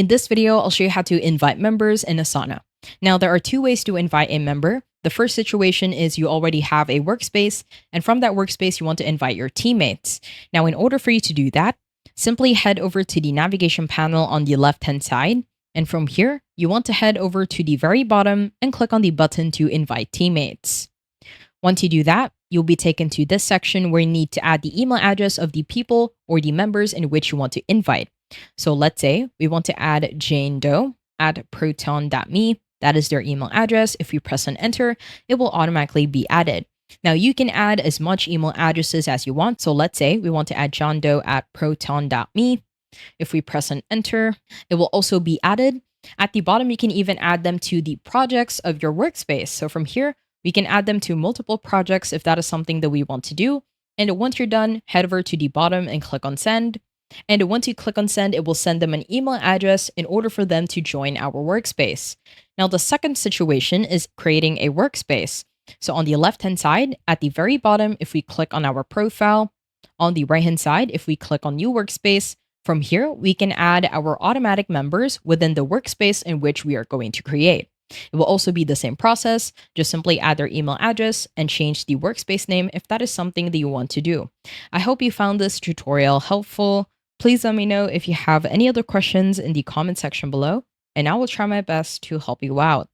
In this video, I'll show you how to invite members in Asana. Now, there are two ways to invite a member. The first situation is you already have a workspace, and from that workspace, you want to invite your teammates. Now, in order for you to do that, simply head over to the navigation panel on the left-hand side. And from here, you want to head over to the very bottom and click on the button to invite teammates. Once you do that, you'll be taken to this section where you need to add the email address of the people or the members in which you want to invite. So let's say we want to add Jane Doe at proton.me. That is their email address. If you press on enter, it will automatically be added. Now you can add as much email addresses as you want. So let's say we want to add John Doe at proton.me. If we press on enter, it will also be added. At the bottom, you can even add them to the projects of your workspace. So from here, we can add them to multiple projects if that is something that we want to do. And once you're done, head over to the bottom and click on send. And once you click on send, it will send them an email address in order for them to join our workspace. Now, the second situation is creating a workspace. So on the left-hand side, at the very bottom, if we click on our profile, on the right-hand side, if we click on new workspace, from here, we can add our automatic members within the workspace in which we are going to create. It will also be the same process. Just simply add their email address and change the workspace name if that is something that you want to do. I hope you found this tutorial helpful. Please let me know if you have any other questions in the comment section below, and I will try my best to help you out.